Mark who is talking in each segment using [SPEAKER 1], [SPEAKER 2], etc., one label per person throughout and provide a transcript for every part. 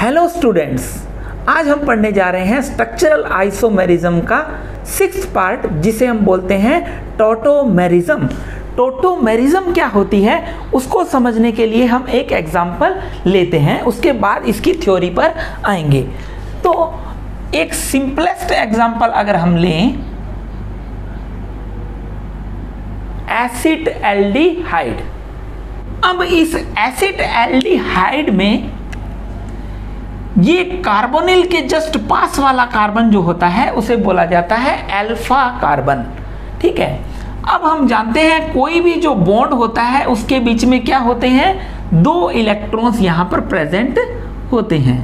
[SPEAKER 1] Hello students, आज हम पढ़ने जा रहे हैं स्ट्रक्चरल आइसोमेरिज्म का 6th पार्ट, जिसे हम बोलते हैं टॉटोमेरिज्म। टॉटोमेरिज्म क्या होती है उसको समझने के लिए हम एक एग्जाम्पल लेते हैं, उसके बाद इसकी थ्योरी पर आएंगे। तो एक सिंपलेस्ट एग्जाम्पल अगर हम लें, एसिड एल्डिहाइड। अब इस एसिड एल्डिहाइड में ये कार्बोनिल के जस्ट पास वाला कार्बन जो होता है उसे बोला जाता है अल्फा कार्बन। ठीक है, अब हम जानते हैं कोई भी जो बॉन्ड होता है उसके बीच में क्या होते हैं, दो इलेक्ट्रॉन्स यहां पर प्रेजेंट होते हैं।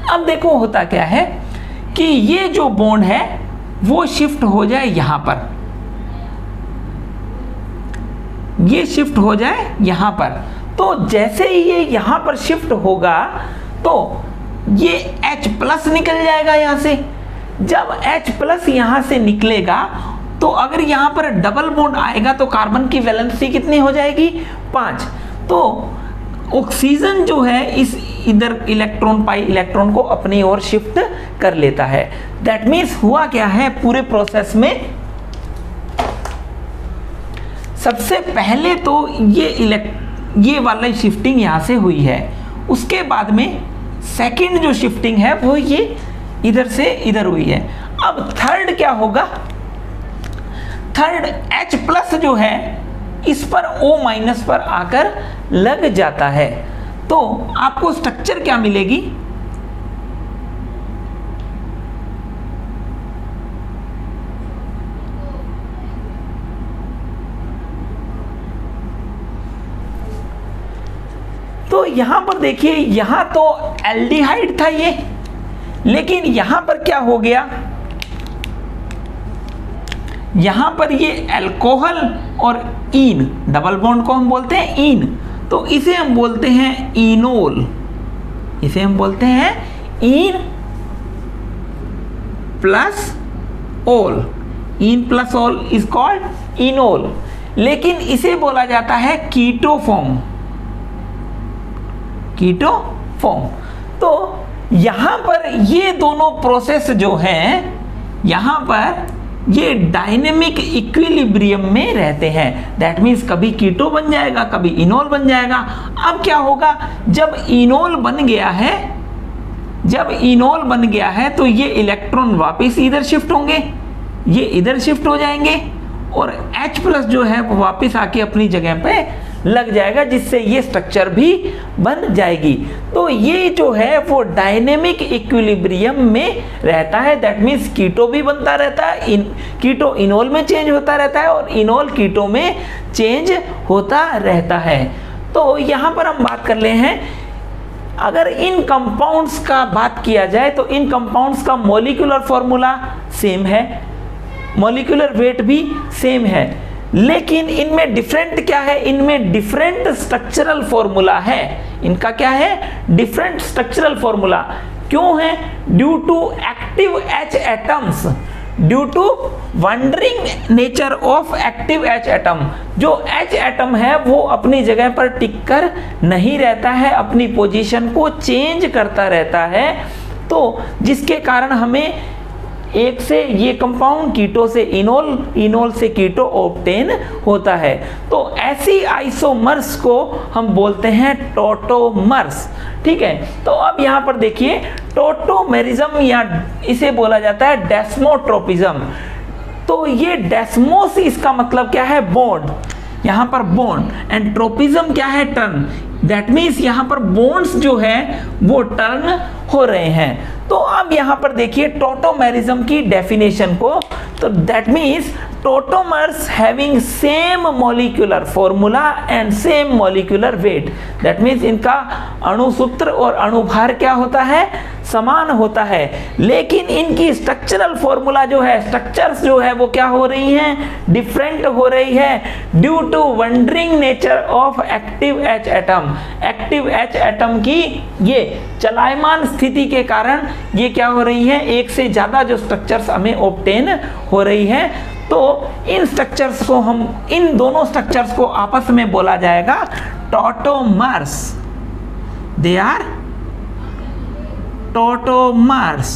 [SPEAKER 1] अब देखो होता क्या है कि ये जो बॉन्ड है वो शिफ्ट हो जाए यहां पर, ये शिफ्ट हो जाए यहां पर। तो जैसे ही ये यहां पर शिफ्ट होगा तो ये H+ निकल जाएगा यहां से। जब H+ यहां से निकलेगा तो अगर यहां पर डबल बॉन्ड आएगा तो कार्बन की वैलेंसी कितनी हो जाएगी, 5। तो ऑक्सीजन जो है इस इधर इलेक्ट्रॉन पाई इलेक्ट्रॉन को अपनी ओर शिफ्ट कर लेता है। दैट मीन्स हुआ क्या है पूरे प्रोसेस में, सबसे पहले तो ये वाला शिफ्टिंग यहां से हुई है, उसके बाद में सेकंड जो शिफ्टिंग है वो ये इधर से इधर हुई है। अब थर्ड क्या होगा, थर्ड H+ जो है इस पर O- पर आकर लग जाता है। तो आपको स्ट्रक्चर क्या मिलेगी, तो यहां पर देखिए, यहां तो एल्डिहाइड था ये, लेकिन यहां पर क्या हो गया, यहां पर ये अल्कोहल और ईन, डबल बॉन्ड को हम बोलते हैं ईन, तो इसे हम बोलते हैं इनोल, इसे हम बोलते हैं ईन प्लस ओल, ईन प्लस ओल इज कॉल्ड इनोल। लेकिन इसे बोला जाता है कीटोफॉर्म, कीटोफॉर्म। तो यहां पर ये दोनों प्रोसेस जो हैं यहां पर ये डायनेमिक इक्विलिब्रियम में रहते हैं। दैट मीन्स कभी कीटो बन जाएगा, कभी इनोल बन जाएगा। अब क्या होगा, जब इनोल बन गया है, जब इनोल बन गया है तो ये इलेक्ट्रॉन वापस इधर शिफ्ट होंगे, ये इधर शिफ्ट हो जाएंगे और H+ जो है वो वापस आके अपनी जगह पे लग जाएगा, जिससे ये स्ट्रक्चर भी बन जाएगी। तो ये जो है वो डायनेमिक इक्विलिब्रियम में रहता है। दैट मीन्स कीटो भी बनता रहता है, कीटो इनोल में चेंज होता रहता है और इनोल कीटो में चेंज होता रहता है। तो यहाँ पर हम बात कर ले हैं, अगर इन कंपाउंड्स का बात किया जाए तो इन कंपाउंड्स का मॉलिक्यूलर फॉर्मूला सेम है, मॉलिक्यूलर वेट भी सेम है, लेकिन इनमें डिफरेंट क्या है, इनमें डिफरेंट स्ट्रक्चरल फॉर्मूला है। इनका क्या है, डिफरेंट स्ट्रक्चरल फॉर्मूला। क्यों है, due to active H atoms, due to wandering nature of active H atom. जो H एटम है वो अपनी जगह पर टिक कर नहीं रहता है, अपनी पोजीशन को चेंज करता रहता है। तो जिसके कारण हमें एक से ये कंपाउंड कीटो से इनोल, इनोल से कीटो ऑब्टेन होता है। तो ऐसी आइसोमर्स को हम बोलते हैं टॉटोमर्स। ठीक है, तो अब यहां पर देखिए टॉटोमेरिज्म या इसे बोला जाता है डेस्मोट्रोपिज्म। तो ये डेस्मोस इसका मतलब क्या है, बॉन्ड, यहां पर बॉन्ड, एंड ट्रोपिज्म क्या है, टर्न। दैट मीन्स यहां पर बॉन्ड्स जो है वो टर्न हो रहे हैं। तो अब यहां पर देखिए टॉटोमेरिज्म की डेफिनेशन को, तो that means tautomers having same molecular formula and same molecular weight. That means इनका अणुसूत्र और अणुभार क्या होता है, समान होता है, लेकिन इनकी स्ट्रक्चरल फॉर्मूला जो है, स्ट्रक्चर्स जो है वो क्या हो रही हैं, डिफरेंट हो रही है, due to wandering nature of active H atom. Active H atom की ये चलायमान स्थिति के कारण ये क्या हो रही है, एक से ज्यादा जो स्ट्रक्चर्स हमें ऑब्टेन हो रही है। तो इन स्ट्रक्चर्स को हम, इन दोनों स्ट्रक्चर्स को आपस में बोला जाएगा tautomers. They are tautomers.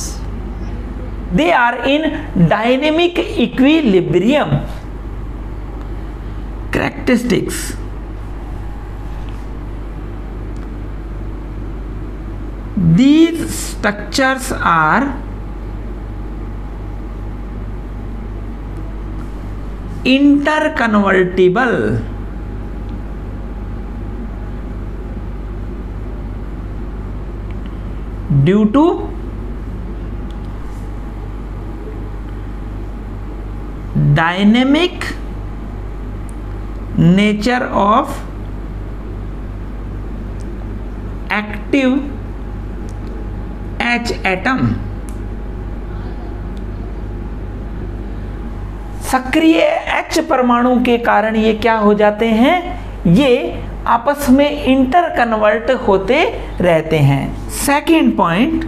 [SPEAKER 1] They are in dynamic equilibrium. Characteristics. These structures are interconvertible. Due to dynamic nature of active H atom. सक्रिय H परमाणु के कारण ये क्या हो जाते हैं, ये आपस में इंटर कन्वर्ट होते रहते हैं. Second point,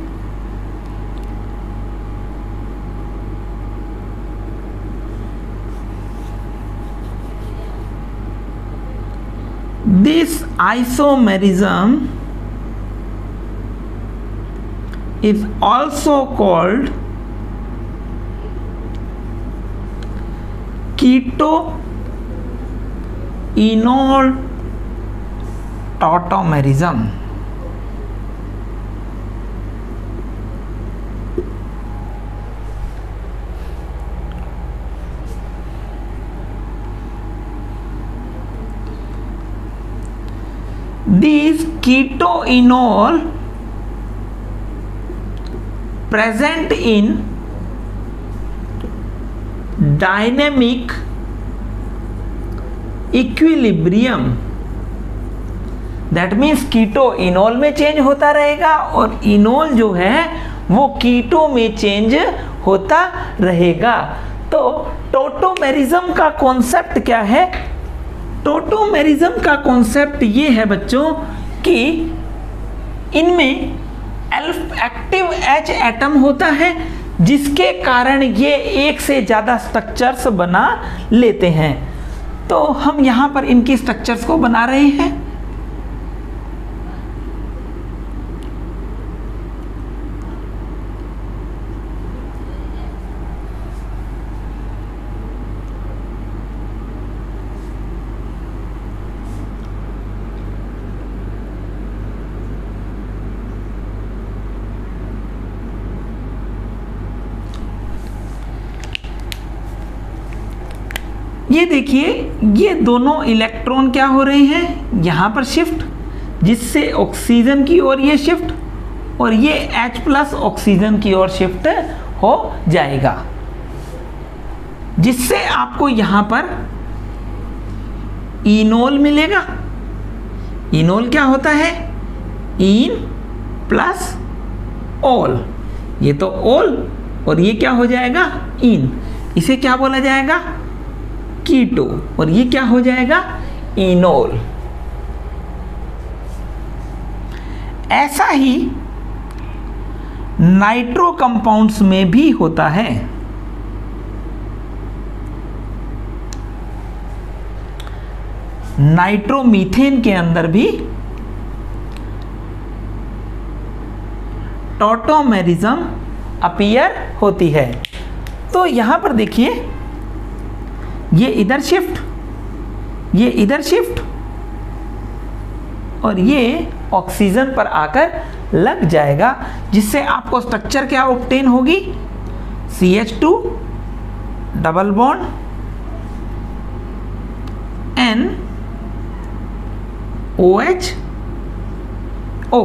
[SPEAKER 1] this isomerism is also called keto-enol tautomerism. These keto-enol present in dynamic equilibrium. That means keto enol में चेंज होता रहेगा और इनोल जो है वो कीटो में चेंज होता रहेगा. तो टोटोमेरिज्म का कॉन्सेप्ट क्या है? टोटोमेरिज्म का कॉन्सेप्ट ये है बच्चों कि इनमें एक्टिव H एटम होता है जिसके कारण ये एक से ज़्यादा स्ट्रक्चर्स बना लेते हैं. तो हम यहाँ पर इनकी स्ट्रक्चर्स को बना रहे हैं. ये देखिए, ये दोनों इलेक्ट्रॉन क्या हो रहे हैं, यहाँ पर शिफ्ट, जिससे ऑक्सीजन की ओर ये शिफ्ट और ये H+ ऑक्सीजन की ओर शिफ्ट हो जाएगा, जिससे आपको यहाँ पर इनोल मिलेगा. इनोल क्या होता है? इन प्लस ओल. ये तो ओल और ये क्या हो जाएगा? इन. इसे क्या बोला जाएगा? कीटो. और ये क्या हो जाएगा? इनोल. ऐसा ही नाइट्रो कंपाउंड्स में भी होता है. नाइट्रोमीथेन के अंदर भी टॉटोमेरिज्म अपीयर होती है. तो यहां पर देखिए, ये इधर शिफ्ट, ये इधर शिफ्ट और ये ऑक्सीजन पर आकर लग जाएगा, जिससे आपको स्ट्रक्चर क्या ऑब्टेन होगी? CH2 double bond N OH O.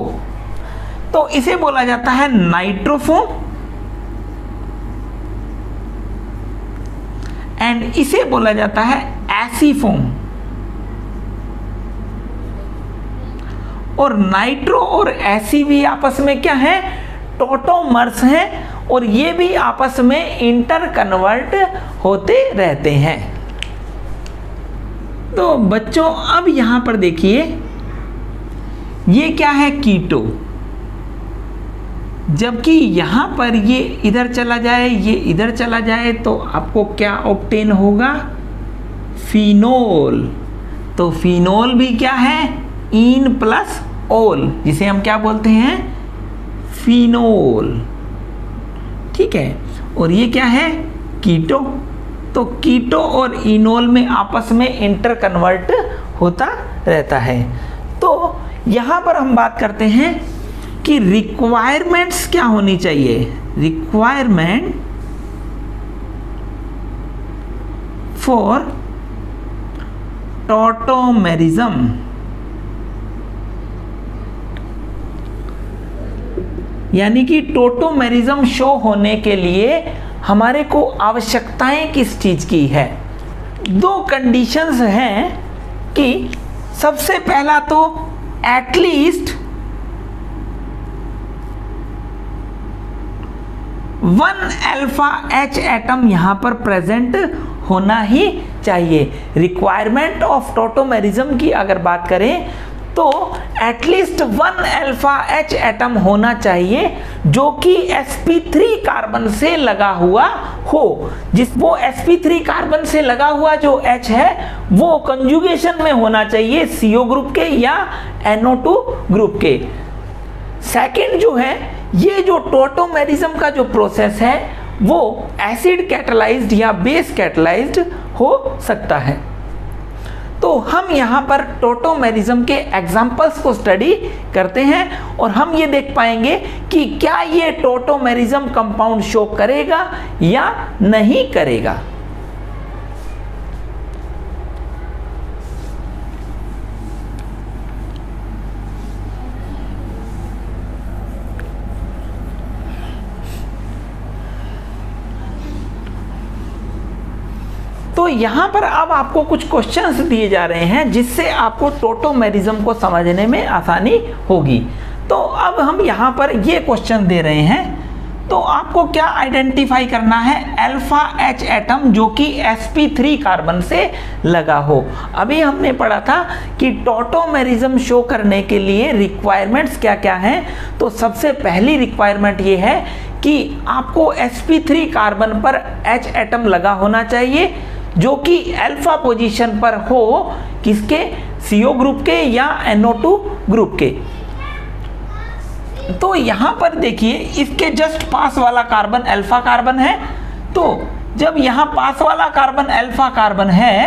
[SPEAKER 1] तो इसे बोला जाता है नाइट्रोफॉर्म एंड इसे बोला जाता है एसीफॉर्म. और नाइट्रो और एसी भी आपस में क्या है? टोटोमर्स हैं और ये भी आपस में इंटर कन्वर्ट होते रहते हैं. तो बच्चों अब यहां पर देखिए, ये क्या है? कीटो. जबकि यहाँ पर ये इधर चला जाए, ये इधर चला जाए, तो आपको क्या ऑब्टेन होगा? फिनोल. तो फिनोल भी क्या है? इन प्लस ओल, जिसे हम क्या बोलते हैं? फिनोल, ठीक है। और ये क्या है, कीटो। तो कीटो और इनोल में आपस में इंटर कन्वर्ट होता रहता है। तो यहां पर हम बात करते हैं कि रिक्वायरमेंट्स क्या होनी चाहिए। रिक्वायरमेंट फॉर टॉटोमेरिज्म, यानी कि टोटोमेरिज्म शो होने के लिए हमारे को आवश्यकताएं किस चीज की है। दो कंडीशंस हैं कि सबसे पहला तो एटलीस्ट 1 अल्फा H एटम यहां पर प्रेजेंट होना ही चाहिए। रिक्वायरमेंट ऑफ टोटोमेरिज्म की अगर बात करें तो एटलीस्ट 1 अल्फा H एटम होना चाहिए जो कि sp3 कार्बन से लगा हुआ हो। वो sp3 कार्बन से लगा हुआ जो H है वो कंजुगेशन में होना चाहिए CO ग्रुप के या NO2 ग्रुप के। सेकंड जो है, ये जो टोटोमेरिज्म का जो प्रोसेस है वो एसिड कैटालाइज्ड या बेस कैटालाइज्ड हो सकता है। तो हम यहाँ पर टोटोमेरिज्म के एग्जाम्पल्स को स्टडी करते हैं और हम ये देख पाएंगे कि क्या ये टोटोमेरिज्म कंपाउंड शो करेगा या नहीं करेगा। तो यहां पर अब आपको कुछ क्वेश्चंस दिए जा रहे हैं जिससे आपको टोटोमेरिज्म को समझने में आसानी होगी। तो अब हम यहां पर ये क्वेश्चन दे रहे हैं, तो आपको क्या आइडेंटिफाई करना है, अल्फा H एटम जो कि sp3 कार्बन से लगा हो। अभी हमने पढ़ा था कि टोटोमेरिज्म शो करने के लिए रिक्वायरमेंट्स क्या क्या हैं। तो सबसे पहली रिक्वायरमेंट ये है कि आपको sp3 कार्बन पर H एटम लगा होना चाहिए जो कि अल्फा पोजीशन पर हो, किसके, CO ग्रुप के या NO2 ग्रुप के। तो यहां पर देखिए इसके जस्ट पास वाला कार्बन अल्फा कार्बन है। तो जब यहां पास वाला कार्बन अल्फा कार्बन है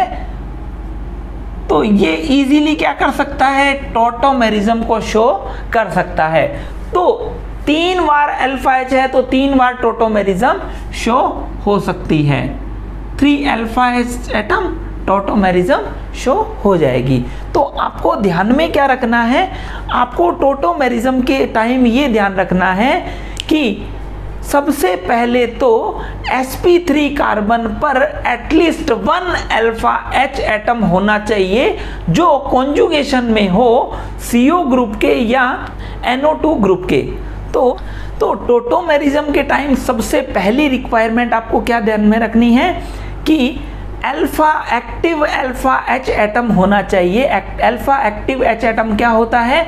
[SPEAKER 1] तो ये इजीली क्या कर सकता है, टोटोमेरिज्म को शो कर सकता है। तो 3 बार अल्फा H है तो 3 बार टोटोमेरिज्म शो हो सकती है। 3 alpha H atom tautomerism show हो जाएगी। तो आपको ध्यान में क्या रखना है, आपको टोटोमेरिज्म के टाइम ये ध्यान रखना है कि सबसे पहले तो sp3 कार्बन पर एटलीस्ट 1 अल्फा H एटम होना चाहिए जो कॉन्जुगेशन में हो CO ग्रुप के या NO2 ग्रुप के। तो टोटोमेरिज्म के टाइम सबसे पहली रिक्वायरमेंट आपको क्या ध्यान में रखनी है कि alpha active alpha H atom होना चाहिए। अल्फा एक्टिव H एटम क्या होता है,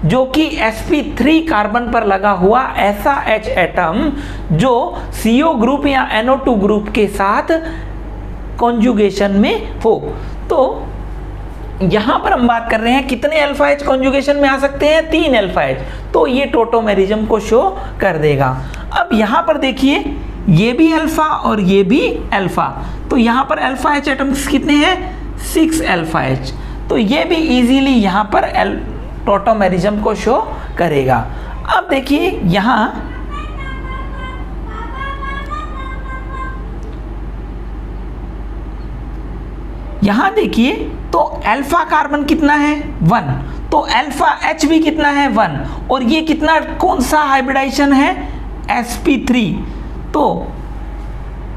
[SPEAKER 1] जो कि sp3 कार्बन पर लगा हुआ ऐसा H एटम जो CO ग्रुप या NO2 ग्रुप के साथ कॉन्जुगेशन में हो। तो यहां पर हम बात कर रहे हैं कितने अल्फा H कॉन्जुगेशन में आ सकते हैं, 3 अल्फा H। तो ये टोटोमेरिज्म को शो कर देगा। अब यहां पर देखिए ये भी अल्फा और ये भी अल्फा, तो यहां पर अल्फा H एटम्स कितने हैं, 6 अल्फा H। तो ये भी इजीली यहां पर टोटोमेरिज्म को शो करेगा। अब देखिए यहां देखिए तो अल्फा कार्बन कितना है, 1। तो अल्फा H भी कितना है, 1। और ये कितना, कौन सा हाइब्रिडाइजेशन है, sp3। तो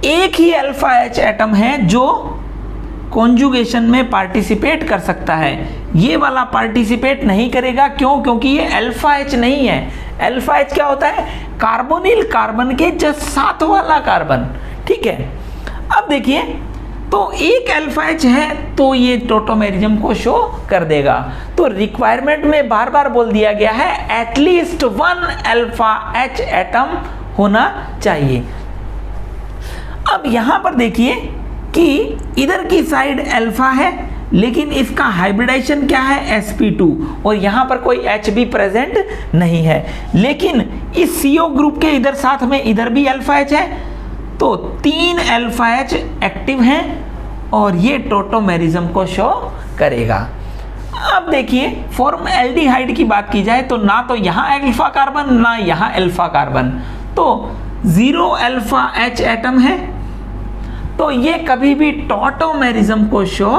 [SPEAKER 1] एक ही अल्फा H एटम है जो कॉन्जुगेशन में पार्टिसिपेट कर सकता है, ये वाला पार्टिसिपेट नहीं करेगा। क्यों, क्योंकि ये अल्फा H नहीं है। अल्फा H क्या होता है, कार्बोनिल कार्बन के जस्ट साथ वाला कार्बन, ठीक है। अब देखिए तो एक अल्फा H है तो ये टोटोमेरिज्म को शो कर देगा। तो रिक्वायरमेंट में बार बार बोल दिया गया है एटलीस्ट 1 अल्फा H एटम होना चाहिए। अब यहां पर देखिए कि इधर की साइड अल्फा है लेकिन इसका हाइब्रिडाइजेशन क्या है, sp2, और यहां पर कोई H भी प्रेजेंट नहीं है। लेकिन इस CO ग्रुप के इधर साथ में इधर भी अल्फा H है, तो 3 अल्फा H एक्टिव हैं और ये टोटोमेरिज्म को शो करेगा। अब देखिए फॉर्मल्डिहाइड की बात की जाए तो ना तो यहाँ अल्फा कार्बन ना यहाँ अल्फा कार्बन, तो 0 अल्फा H एटम है, तो ये कभी भी टोटोमेरिज्म को शो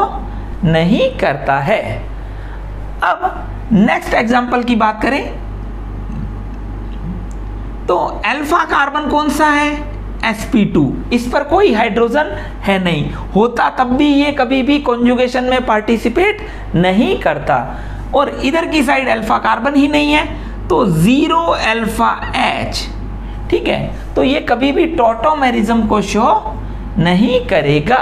[SPEAKER 1] नहीं करता है। अब नेक्स्ट एग्जांपल की बात करें तो अल्फा कार्बन कौन सा है, sp2, इस पर कोई हाइड्रोजन है नहीं, होता तब भी ये कभी भी कॉन्जुगेशन में पार्टिसिपेट नहीं करता, और इधर की साइड अल्फा कार्बन ही नहीं है, तो 0 अल्फा H, ठीक है, तो ये कभी भी टोटोमेरिज्म को शो नहीं करेगा।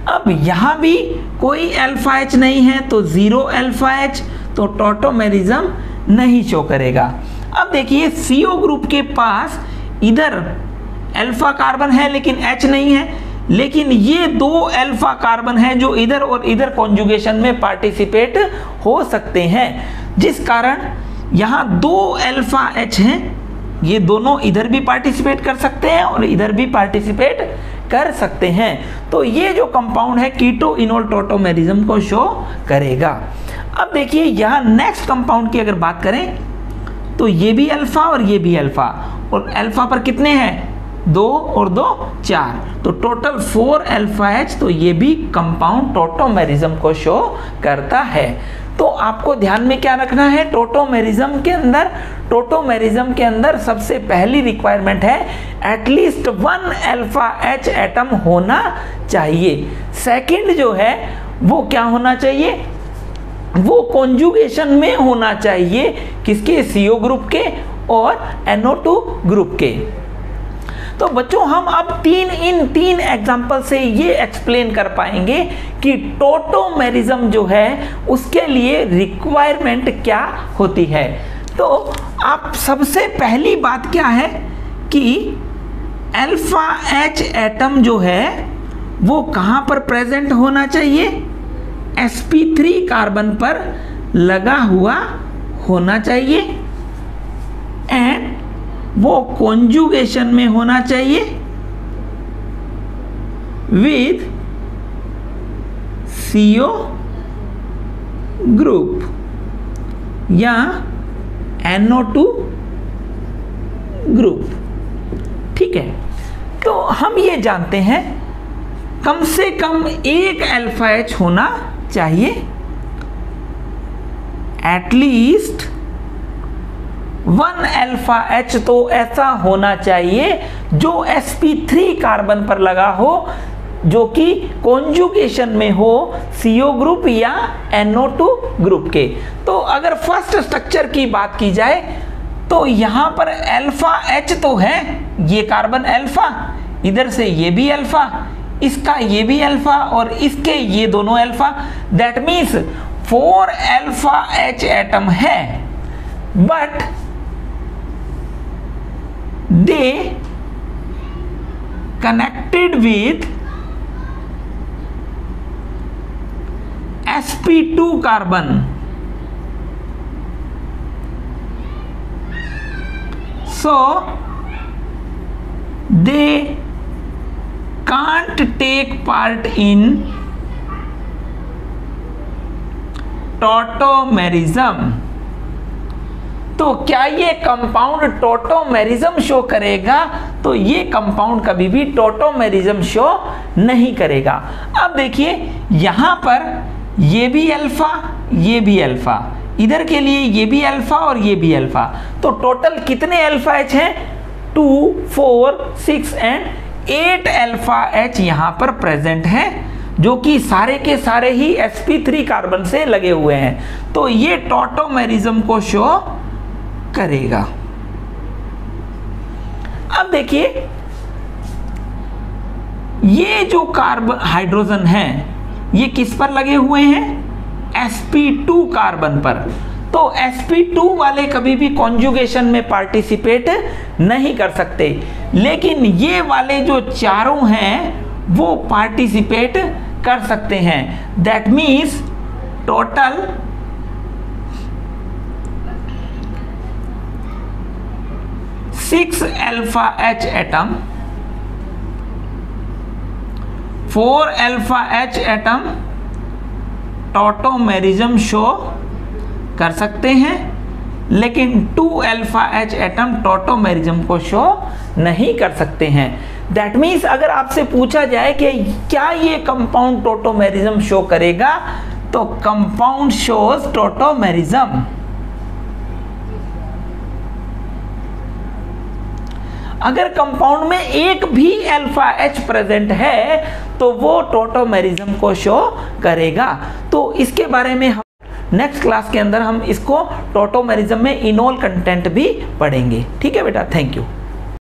[SPEAKER 1] अब यहां भी कोई अल्फा H नहीं है, तो 0 अल्फा H, तो टोटोमेरिज्म नहीं शो करेगा। अब देखिए CO ग्रुप के पास इधर अल्फा कार्बन है लेकिन H नहीं है, लेकिन ये 2 अल्फा कार्बन है जो इधर और इधर कॉन्जुगेशन में पार्टिसिपेट हो सकते हैं, जिस कारण यहाँ 2 अल्फा H हैं, ये दोनों इधर भी पार्टिसिपेट कर सकते हैं और इधर भी पार्टिसिपेट कर सकते हैं, तो ये जो कंपाउंड है कीटो इनोल टोटोमेरिज्म को शो करेगा। अब देखिए यहाँ नेक्स्ट कंपाउंड की अगर बात करें तो ये भी अल्फा और ये भी अल्फा, और अल्फा पर कितने हैं, 2 और 2 4, तो टोटल 4 अल्फा H, तो ये भी कंपाउंड टोटोमेरिज्म को शो करता है। तो आपको ध्यान में क्या रखना है, टोटोमेरिज्म के अंदर सबसे पहली रिक्वायरमेंट है एटलीस्ट 1 अल्फा H एटम होना चाहिए। सेकंड जो है वो क्या होना चाहिए, वो कॉन्जुगेशन में होना चाहिए, किसके, CO ग्रुप के और NO2 ग्रुप के। तो बच्चों हम अब इन तीन एग्जाम्पल से ये एक्सप्लेन कर पाएंगे कि टोटोमेरिज्म जो है उसके लिए रिक्वायरमेंट क्या होती है। तो आप सबसे पहली बात क्या है कि अल्फा H एटम जो है वो कहाँ पर प्रेजेंट होना चाहिए, sp3 कार्बन पर लगा हुआ होना चाहिए, एंड वो कॉन्जुगेशन में होना चाहिए विद CO ग्रुप या NO2 ग्रुप, ठीक है। तो हम ये जानते हैं कम से कम एक अल्फा H होना चाहिए, एटलीस्ट 1 अल्फा H तो ऐसा होना चाहिए जो sp3 कार्बन पर लगा हो, जो कि कॉन्जुगेशन में हो CO ग्रुप या NO2 ग्रुप के। तो अगर फर्स्ट स्ट्रक्चर की बात की जाए तो यहां पर अल्फा H तो है, ये कार्बन अल्फा, इधर से ये भी अल्फा, इसका ये भी अल्फा और इसके ये दोनों alpha, that means 4 alpha H atom है, but they connected with sp2 carbon, so they can't take part in tautomerism. तो क्या ये कंपाउंड टोटोमेरिज्म शो करेगा, तो ये कंपाउंड कभी भी टोटोमेरिज्म शो नहीं करेगा। अब देखिए यहां पर ये भी अल्फा, ये भी अल्फा, इधर के लिए ये भी अल्फा और ये भी अल्फा, तो टोटल कितने अल्फा H हैं, 2 4 6 एंड 8 अल्फा H यहां पर प्रेजेंट है, जो कि सारे के सारे ही sp3 कार्बन से लगे हुए हैं, तो ये टोटोमेरिज्म को शो करेगा। अब देखिए ये जो कार्बन हाइड्रोजन है ये किस पर लगे हुए हैं, sp2 कार्बन पर, तो sp2 वाले कभी भी कॉन्जुगेशन में पार्टिसिपेट नहीं कर सकते, लेकिन ये वाले जो चारों हैं वो पार्टिसिपेट कर सकते हैं। That means total 6 alpha H atom, 4 alpha H atom tautomerism show कर सकते हैं, लेकिन 2 अल्फा H एटम टॉटोमेरिज्म को शो नहीं कर सकते हैं। दैट मीन्स अगर आपसे पूछा जाए कि क्या ये कंपाउंड टॉटोमेरिज्म शो करेगा, तो कंपाउंड शोज टॉटोमेरिज्म। अगर कंपाउंड में एक भी अल्फा H प्रेजेंट है तो वो टॉटोमेरिज्म को शो करेगा। तो इसके बारे में हम नेक्स्ट क्लास के अंदर हम इसको टॉटोमेरिज्म में इनोल कंटेंट भी पढ़ेंगे। ठीक है बेटा, थैंक यू।